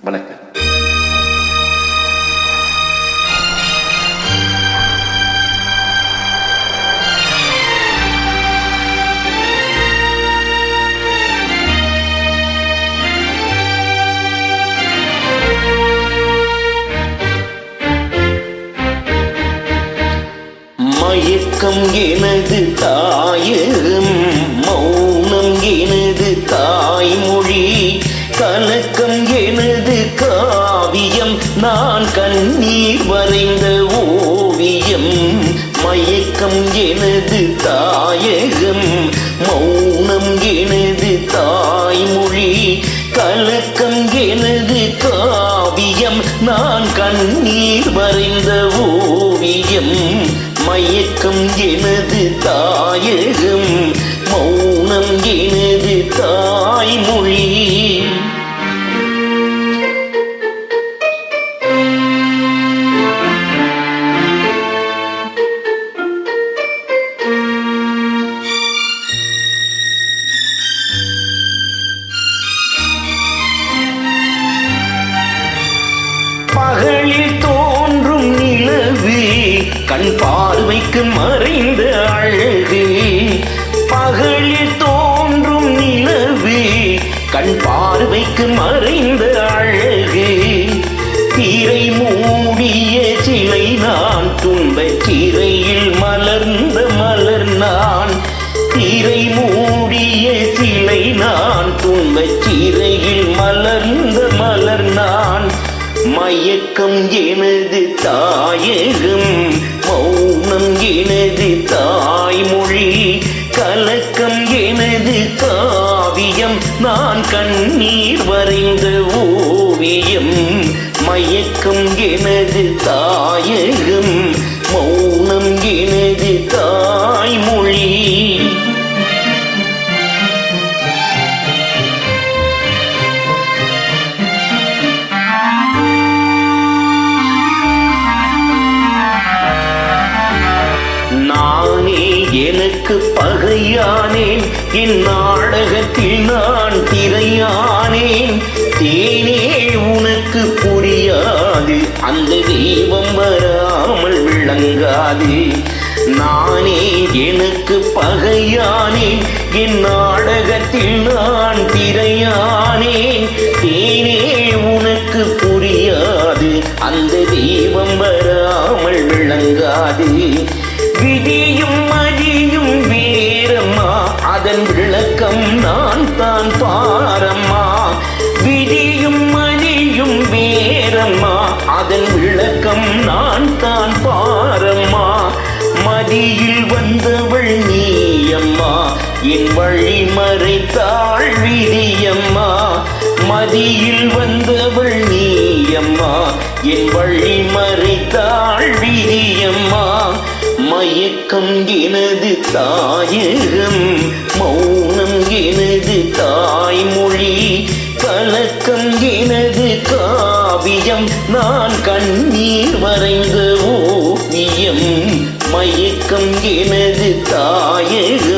வணக்கம். மயக்கம் எனது தாயகம், மௌனம் எனது தாய்மொழி, கலக்கம் எனது காவியம், நான் கண்ணீர் வரைந்த ஓவியம். மயக்கம் எனது தாயகம், மௌனம் எனது தாய்மொழி, கலக்கம் எனது காவியம், நான் கண்ணீர் வரைந்த ஓவியம். மயக்கம் எனது தாயகம், மௌனம் எனது தாய்மொழி. பகலில் தோன்றும் நிலவு, கண் பார்வைக்கு மறைந்த அழகு. பகலில் தோன்றும் நிலவு, கண் பார்வைக்கு மறைந்த அழகு. திரை மூடிய சிலை நான், துன்பச் சிறையில் மலர்ந்த மலர் நான். திரை மூடிய சிலை நான், துன்பச் சிறையில் மலர்ந்த மலர் நான். மயக்கம் எனது தாயகம், மௌனம் எனது தாய்மொழி, கலக்கம் எனது காவியம், நான் கண்ணீர் வரைந்த ஓவியம். மயக்கம் எனது தாயகம், மௌனம் எனது தாய்மொழி. நானே எனக்கு பகையானேன், என் நாடகத்தில் நான் திரையானேன். தேனே உனக்கு புரியாது, அந்த தெய்வம் வராமல் விளங்காது. நானே எனக்கு பகையானேன், என் நாடகத்தில் நான் திரையானேன். தேனே உனக்கு புரியாது, அந்த தெய்வம் வராமல் விளங்காது. விதியும் மதியும் வேறம்மா, அதன் விளக்கம் நான் தான் பாரம்மா. விதியும் மதியும் வேறம்மா, அதன் விளக்கம் நான் தான் பாரம்மா. மதியில் வந்தவள் நீயம்மா, என் வழி மறைத்தாள் விதியம்மா. மதியில் வந்தவள் நீயம்மா, என் வழி மறைத்தாள் விதியம்மா. மயக்கம் எனது தாயகம், மௌனம் எனது தாய்மொழி, கலக்கம் எனது காவியம், நான் கண்ணீர் வரைந்த ஓவியம். மயக்கம் எனது தாயகம்,